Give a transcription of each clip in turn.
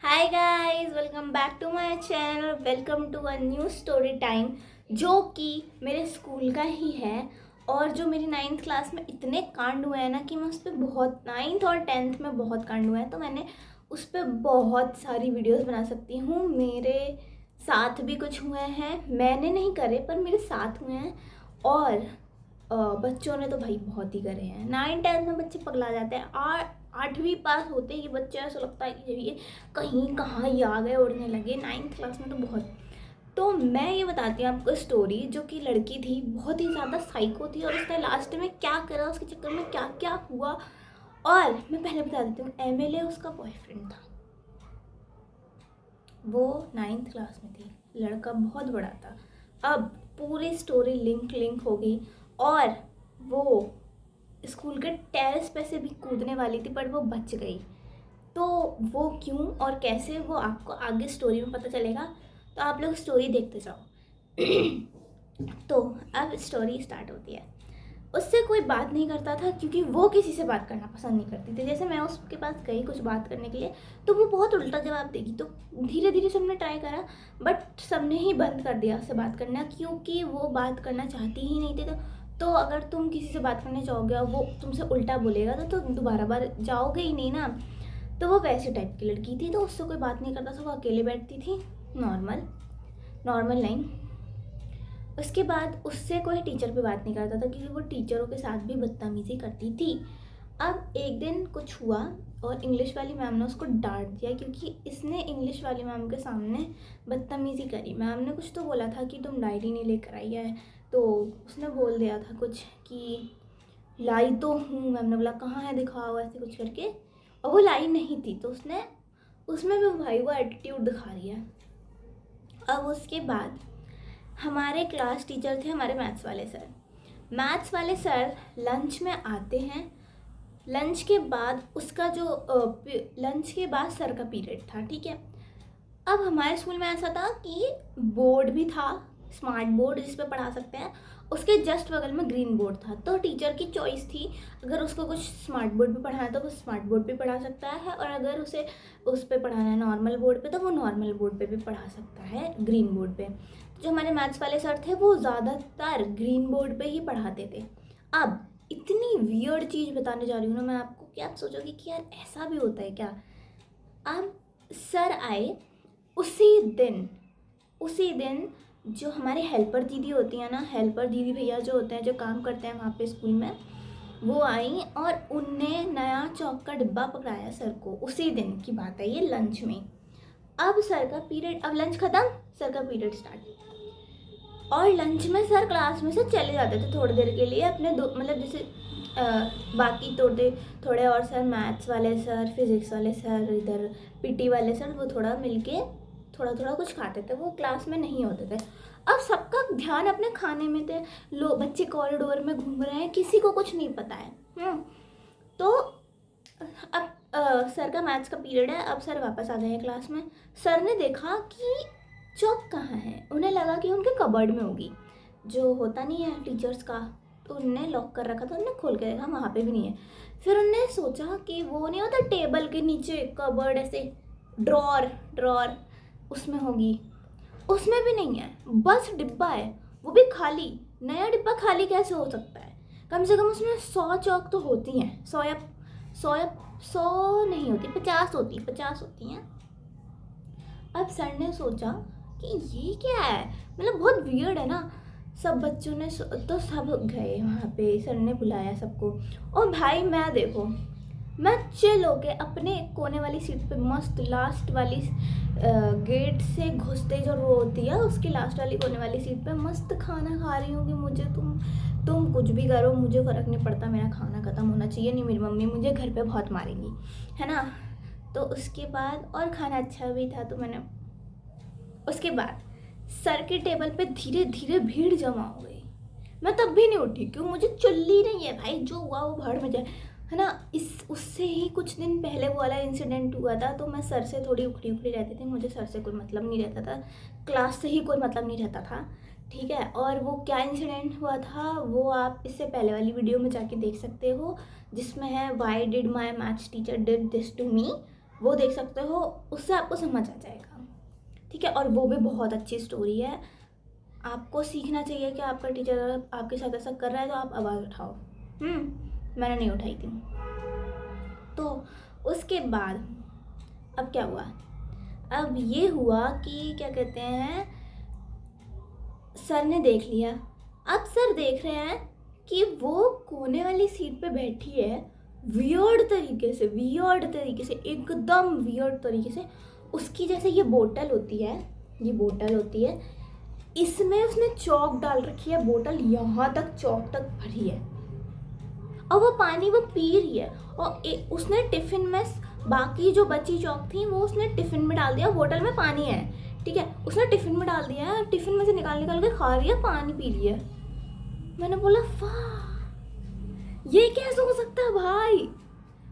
Hi guys, welcome back to my channel. Welcome to a new story time जो कि मेरे school का ही है। और जो मेरी 9th क्लास में इतने कांड हुए हैं ना कि मैं उस पर बहुत 9th और 10th में बहुत कांड हुए हैं, तो मैंने उस पर बहुत सारी वीडियोस बना सकती हूँ। मेरे साथ भी कुछ हुए हैं, मैंने नहीं करे पर मेरे साथ हुए हैं। और बच्चों ने तो भाई बहुत ही करे हैं। 9th 10th में बच्चे पगला जाते हैं। 8वीं पास होते ही बच्चे ऐसा लगता है कि ये कहीं कहाँ ही आ गए, उड़ने लगे। 9th क्लास में तो बहुत। तो मैं ये बताती हूँ आपको स्टोरी, जो कि लड़की थी बहुत ही ज़्यादा साइको थी और उसने लास्ट में क्या करा, उसके चक्कर में क्या क्या हुआ। और मैं पहले बता देती हूँ, एमएलए उसका बॉयफ्रेंड था। वो 9th क्लास में थी, लड़का बहुत बड़ा था। अब पूरी स्टोरी लिंक हो गई। और वो स्कूल के टेरेस पे से भी कूदने वाली थी पर वो बच गई। तो वो क्यों और कैसे, वो आपको आगे स्टोरी में पता चलेगा। तो आप लोग स्टोरी देखते जाओ। तो अब स्टोरी स्टार्ट होती है। उससे कोई बात नहीं करता था क्योंकि वो किसी से बात करना पसंद नहीं करती थी। जैसे मैं उसके पास गई कुछ बात करने के लिए, तो वो बहुत उल्टा जवाब देगी। तो धीरे धीरे सबने ट्राई करा, बट सबने ही बंद कर दिया उससे बात करना, क्योंकि वो बात करना चाहती ही नहीं थी। तो अगर तुम किसी से बात करने जाओगे और वो तुमसे उल्टा बोलेगा तो तुम दोबारा बार जाओगे ही नहीं ना। तो वो वैसे टाइप की लड़की थी, तो उससे कोई बात नहीं करता था। वो अकेले बैठती थी, नॉर्मल नॉर्मल लाइन। उसके बाद उससे कोई टीचर पे बात नहीं करता था क्योंकि वो टीचरों के साथ भी बदतमीज़ी करती थी। अब एक दिन कुछ हुआ और इंग्लिश वाली मैम ने उसको डांट दिया क्योंकि इसने इंग्लिश वाली मैम के सामने बदतमीज़ी करी। मैम ने कुछ तो बोला था कि तुम डायरी नहीं लेकर आई है, तो उसने बोल दिया था कुछ कि लाई तो हूँ। मैम ने बोला कहाँ है, दिखाओ, ऐसे कुछ करके। और वो लाई नहीं थी, तो उसने उसमें भी भाई वो एटीट्यूड दिखा रही है। अब उसके बाद हमारे क्लास टीचर थे, हमारे मैथ्स वाले सर। मैथ्स वाले सर लंच में आते हैं। लंच के बाद उसका जो लंच के बाद सर का पीरियड था, ठीक है। अब हमारे स्कूल में ऐसा था कि बोर्ड भी था, स्मार्ट बोर्ड जिस पे पढ़ा सकते हैं। उसके जस्ट बगल में ग्रीन बोर्ड था। तो टीचर की चॉइस थी, अगर उसको कुछ स्मार्ट बोर्ड पे पढ़ाना है तो वो स्मार्ट बोर्ड पे पढ़ा सकता है, और अगर उसे उस पे पढ़ाना है नॉर्मल बोर्ड पे तो वो नॉर्मल बोर्ड पे भी पढ़ा सकता है, ग्रीन बोर्ड पे। जो हमारे मैथ्स वाले सर थे वो ज़्यादातर ग्रीन बोर्ड पे ही पढ़ाते थे। अब इतनी वियर्ड चीज़ बताने जा रही हूँ ना मैं आपको कि आप सोचोगे कि यार ऐसा भी होता है क्या। अब सर आए उसी दिन जो हमारे हेल्पर दीदी होती हैं ना, हेल्पर दीदी भैया जो होते हैं, जो काम करते हैं वहाँ पे स्कूल में, वो आई और उनने नया चौक का डिब्बा पकड़ाया सर को। उसी दिन की बात है ये, लंच में। अब सर का पीरियड, अब लंच खत्म, सर का पीरियड स्टार्ट। और लंच में सर क्लास में से चले जाते थे थोड़ी देर के लिए अपने दो, मतलब जैसे बाकी थोड़े और सर, मैथ्स वाले सर, फिज़िक्स वाले सर, इधर पीटी वाले सर, वो थोड़ा मिलके थोड़ा थोड़ा कुछ खाते थे, वो क्लास में नहीं होते थे। अब सबका ध्यान अपने खाने में थे। बच्चे कॉरिडोर में घूम रहे हैं, किसी को कुछ नहीं पता है। तो अब सर का मैथ्स का पीरियड है। अब सर वापस आ गए हैं क्लास में। सर ने देखा कि चौक कहाँ है। उन्हें लगा कि उनके कबर्ड में होगी, जो होता नहीं है टीचर्स का। तो उनने लॉक कर रखा था, उनने खोल के देखा, वहाँ पे भी नहीं है। फिर उनने सोचा कि वो नहीं होता टेबल के नीचे कबर्ड, ऐसे ड्रॉर ड्रॉर, उसमें होगी। उसमें भी नहीं है, बस डिब्बा है, वो भी खाली। नया डिब्बा खाली कैसे हो सकता है? कम से कम उसमें 100 चौक तो होती हैं। 100 नहीं होती, 50 होती हैं। अब सर ने सोचा कि ये क्या है, मतलब बहुत वियर्ड है ना। सब बच्चों ने तो सब गए वहाँ पे, सर ने बुलाया सबको। और भाई मैं देखो, मैं चिल होके अपने कोने वाली सीट पे, मस्त लास्ट वाली गेट से घुसते जो रो होती है उसकी लास्ट वाली कोने वाली सीट पे मस्त खाना खा रही हूँ कि मुझे तुम कुछ भी करो, मुझे फ़र्क नहीं पड़ता, मेरा खाना ख़त्म होना चाहिए, नहीं मेरी मम्मी मुझे घर पे बहुत मारेंगी, है ना। तो उसके बाद, और खाना अच्छा भी था, तो मैंने उसके बाद सर के टेबल पे धीरे धीरे भीड़ जमा हो गई। मैं तब भी नहीं उठी, क्यों, मुझे चुल्ली नहीं है भाई, जो हुआ वो भाड़ में जाए, है ना। उससे ही कुछ दिन पहले वो वाला इंसिडेंट हुआ था, तो मैं सर से थोड़ी उखड़ी उखड़ी रहती थी, मुझे सर से कोई मतलब नहीं रहता था, क्लास से ही कोई मतलब नहीं रहता था, ठीक है। और वो क्या इंसिडेंट हुआ था वो आप इससे पहले वाली वीडियो में जाके देख सकते हो, जिसमें है why did my maths teacher did this to me. वो देख सकते हो, उससे आपको समझ आ जाएगा, ठीक है। और वो भी बहुत अच्छी स्टोरी है। आपको सीखना चाहिए कि आपका टीचर अगर आपके साथ ऐसा कर रहा है तो आप आवाज़ उठाओ। मैंने नहीं उठाई थी। तो उसके बाद अब क्या हुआ, अब ये हुआ कि क्या कहते हैं, सर ने देख लिया। अब सर देख रहे हैं कि वो कोने वाली सीट पे बैठी है, वियर्ड तरीके से, एकदम वियर्ड तरीके से। उसकी जैसे ये बोतल होती है, इसमें उसने चौक डाल रखी है, बोतल यहाँ तक चौक तक भरी है, और वो पानी वो पी रही है। और उसने टिफ़िन में बाकी जो बची चौक थी वो उसने टिफ़िन में डाल दिया, बोतल में पानी है, ठीक है, उसने टिफ़िन में डाल दिया है, टिफ़िन में से निकाल के खा रही है, पानी पी रही है। मैंने बोला वाह, ये कैसे हो सकता है भाई।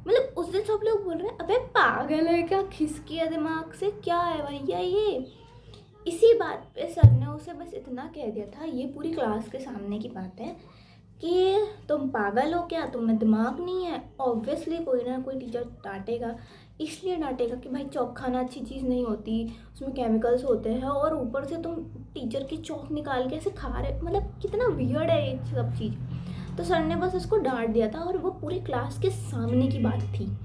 मतलब उस दिन सब लोग बोल रहे हैं अबे पागल है क्या, खिसकी है दिमाग से, क्या है भैया ये। इसी बात पे सर ने उसे बस इतना कह दिया था, ये पूरी क्लास के सामने की बात है, कि तुम पागल हो क्या, तुम्हें दिमाग नहीं है। ऑब्वियसली कोई ना कोई टीचर डांटेगा, इसलिए डांटेगा कि भाई चौक खाना अच्छी चीज़ नहीं होती, उसमें केमिकल्स होते हैं, और ऊपर से तुम टीचर की चौक निकाल के ऐसे खा रहे, मतलब कितना वियर्ड है ये सब चीज़। तो सर ने बस उसको डांट दिया था, और वो पूरी क्लास के सामने की बात थी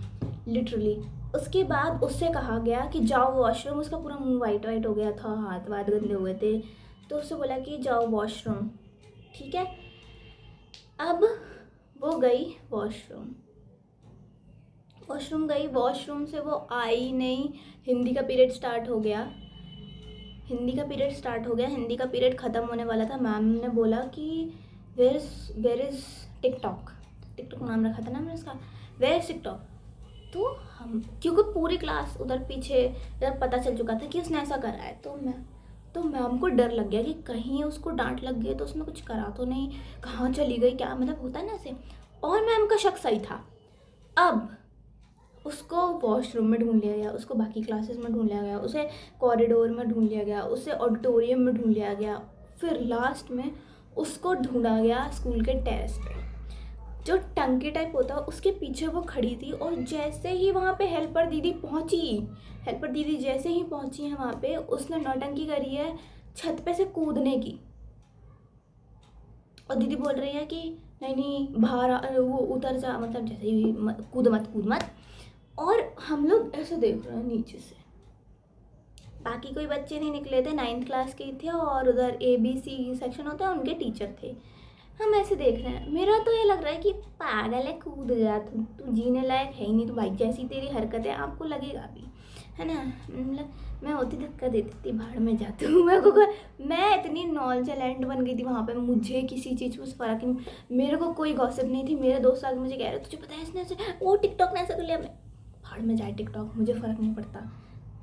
लिटरली। उसके बाद उससे कहा गया कि जाओ वॉशरूम, उसका पूरा मुंह वाइट हो गया था, हाथ वाथ गंदे हुए थे, तो उससे बोला कि जाओ वॉशरूम, ठीक है। अब वो गई वॉशरूम गई, वॉशरूम से वो आई नहीं, हिंदी का पीरियड स्टार्ट हो गया, हिंदी का पीरियड ख़त्म होने वाला था। मैम ने बोला कि वेयर इज़ टिकटॉक नाम रखा था ना मैंने उसका, वेयर इज़ टिकटॉक। तो हम, क्योंकि पूरी क्लास उधर पीछे इधर पता चल चुका था कि उसने ऐसा करा है, तो मैम को डर लग गया कि कहीं उसको डांट लग गई तो उसने कुछ करा तो नहीं, कहाँ चली गई, क्या मतलब होता है ना ऐसे। और मैम का शक सही था। अब उसको वॉशरूम में ढूंढ लिया गया, उसको बाकी क्लासेस में ढूंढ लिया गया, उसे कॉरिडोर में ढूंढ लिया गया, उसे ऑडिटोरियम में ढूंढ लिया गया, फिर लास्ट में उसको ढूंढा गया स्कूल के टेरेस पे, जो टंकी टाइप होता है उसके पीछे वो खड़ी थी। और जैसे ही वहाँ पे हेल्पर दीदी जैसे ही पहुँची है वहाँ पे, उसने नौटंकी करी है छत पे से कूदने की। और दीदी बोल रही है कि नहीं बाहर वो उतर जा, मतलब जैसे ही कूद मत। और हम लोग ऐसे देख रहे हैं नीचे से, बाकी कोई बच्चे नहीं निकले थे, 9th क्लास के थे, और उधर ABC सेक्शन होता है उनके टीचर थे। हम ऐसे देख रहे हैं, मेरा तो ये लग रहा है कि पागल है, कूद गया तू जीने लायक है ही नहीं, तो भाई जैसी तेरी हरकत है आपको लगेगा भी, है ना। मतलब मैं होती धक्का दे देती, भाड़ में जाती हूँ। मैं इतनी नॉनचेलेंट बन गई थी वहाँ पे, मुझे किसी चीज़ में फ़र्क नहीं, मेरे को कोई गॉसिप नहीं थी। मेरे दोस्त आगे मुझे कह रहे तुझे पता है इसने ऐसे, वो टिकटॉक ने ऐसा कर लिया, मैं भाड़ में जाए टिकटॉक, मुझे फ़र्क नहीं पड़ता।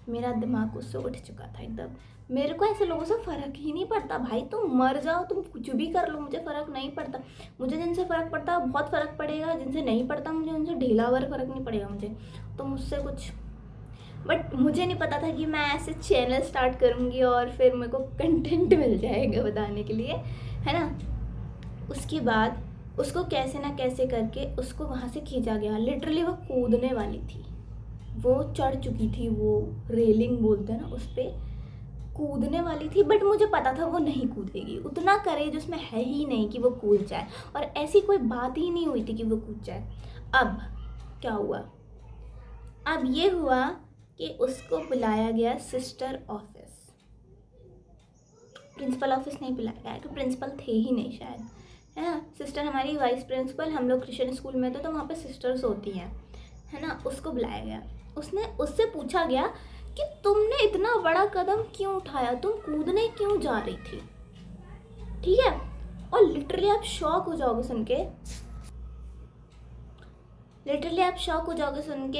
मेरा दिमाग उससे उठ चुका था एकदम। मेरे को ऐसे लोगों से फ़र्क ही नहीं पड़ता भाई, तुम मर जाओ, तुम कुछ भी कर लो, मुझे फ़र्क नहीं पड़ता। मुझे जिनसे फ़र्क पड़ता बहुत फ़र्क पड़ेगा, जिनसे नहीं पड़ता मुझे उनसे ढीला भर फ़र्क नहीं पड़ेगा मुझे, तो मुझसे कुछ। बट मुझे नहीं पता था कि मैं ऐसे चैनल स्टार्ट करूँगी और फिर मेरे को कंटेंट मिल जाएगा बताने के लिए, है ना। उसके बाद उसको कैसे ना कैसे करके उसको वहाँ से खींचा गया। लिटरली वो कूदने वाली थी, वो चढ़ चुकी थी, वो रेलिंग बोलते हैं ना, उस पर कूदने वाली थी। बट मुझे पता था वो नहीं कूदेगी, उतना करेज उसमें है ही नहीं कि वो कूद जाए, और ऐसी कोई बात ही नहीं हुई थी कि वो कूद जाए। अब क्या हुआ, अब ये हुआ कि उसको बुलाया गया सिस्टर ऑफिस। प्रिंसिपल ऑफिस नहीं बुलाया गया, तो प्रिंसिपल थे ही नहीं शायद, है ना। सिस्टर हमारी वाइस प्रिंसिपल, हम लोग क्रिश्चियन स्कूल में थे तो वहाँ पे सिस्टर्स होती हैं, है ना। उसको बुलाया गया, उससे पूछा गया कि तुमने इतना बड़ा कदम क्यों उठाया, तुम कूदने क्यों जा रही थी, ठीक है। और लिटरली आप शॉक हो जाओगे सुन के,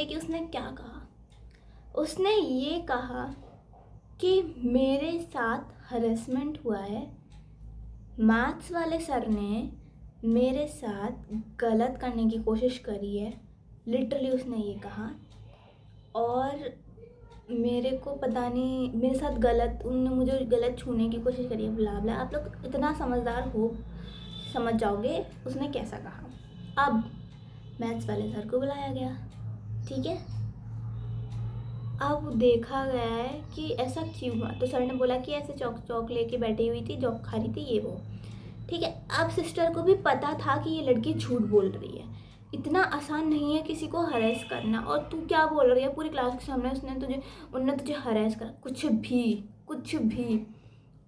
कि उसने क्या कहा। उसने ये कहा कि मेरे साथ हरेसमेंट हुआ है, मैथ्स वाले सर ने मेरे साथ गलत करने की कोशिश करी है, लिटरली उसने ये कहा। और मेरे को पता नहीं, मेरे साथ उन्होंने मुझे गलत छूने की कोशिश करी है, ब्ला ब्ला। आप लोग इतना समझदार हो, समझ जाओगे उसने कैसा कहा। अब मैथ्स वाले सर को बुलाया गया, ठीक है। अब देखा गया है कि ऐसा क्यों हुआ, तो सर ने बोला कि ऐसे चौक लेके बैठी हुई थी, जॉब खा रही थी, ये वो। ठीक है, अब सिस्टर को भी पता था कि ये लड़की झूठ बोल रही है। इतना आसान नहीं है किसी को हरेस करना। और तू क्या बोल रही है पूरी क्लास के सामने, उनने तुझे हरेस करा, कुछ भी।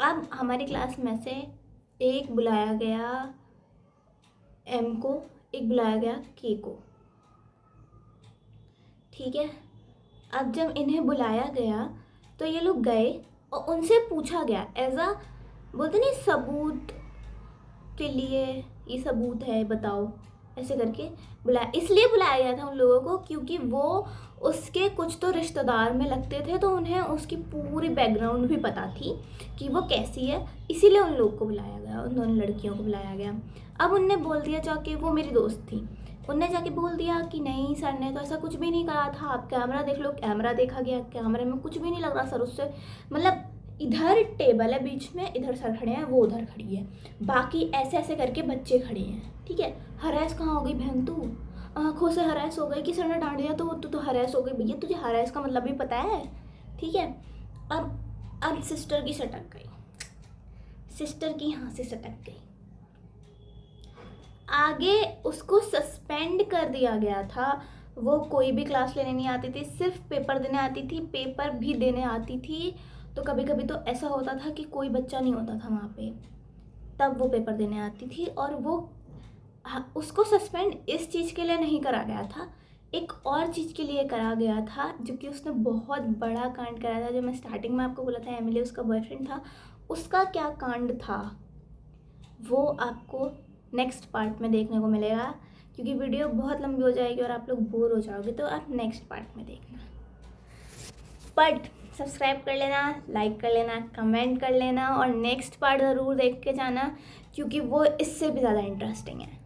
अब हमारी क्लास में से एक बुलाया गया एम को, एक बुलाया गया के को। ठीक है, अब जब इन्हें बुलाया गया तो ये लोग गए और उनसे पूछा गया एज अ, बोलते नहीं, सबूत के लिए, ये सबूत है बताओ, ऐसे करके बुलाया। इसलिए बुलाया गया था उन लोगों को क्योंकि वो उसके कुछ तो रिश्तेदार में लगते थे, तो उन्हें उसकी पूरी बैकग्राउंड भी पता थी कि वो कैसी है, इसीलिए उन लोगों को बुलाया गया, उन दोनों लड़कियों को बुलाया गया। अब उनने बोल दिया जाके, वो मेरी दोस्त थी, उनने जाके बोल दिया कि नहीं सर ने तो ऐसा कुछ भी नहीं करा था, आप कैमरा देख लो। कैमरा देखा गया, कैमरे में कुछ भी नहीं लग रहा सर उससे, मतलब इधर टेबल है बीच में, इधर सर खड़े हैं, वो उधर खड़ी है, बाकी ऐसे ऐसे करके बच्चे खड़े हैं। ठीक है, हरास कहाँ हो गई बहन तू, आँखों से हरास हो गई कि सर ने डांट दिया तो तू तो हरास हो गई। भैया तुझे हरास का मतलब भी पता है। ठीक है, अब सिस्टर की सटक गई, सिस्टर की यहाँ से सटक गई। आगे उसको सस्पेंड कर दिया गया था, वो कोई भी क्लास लेने नहीं आती थी, सिर्फ पेपर देने आती थी, पेपर भी देने आती थी। तो कभी कभी तो ऐसा होता था कि कोई बच्चा नहीं होता था वहाँ पे, तब वो पेपर देने आती थी। और वो उसको सस्पेंड इस चीज़ के लिए नहीं करा गया था, एक और चीज़ के लिए करा गया था, जो कि उसने बहुत बड़ा कांड कराया था। जो मैं स्टार्टिंग में आपको बोला था एमिली उसका बॉयफ्रेंड था, उसका क्या कांड था वो आपको नेक्स्ट पार्ट में देखने को मिलेगा, क्योंकि वीडियो बहुत लंबी हो जाएगी और आप लोग बोर हो जाओगे, तो आप नेक्स्ट पार्ट में देखना। बट सब्सक्राइब कर लेना, लाइक कर लेना, कमेंट कर लेना और नेक्स्ट पार्ट ज़रूर देख के जाना, क्योंकि वो इससे भी ज़्यादा इंटरेस्टिंग है।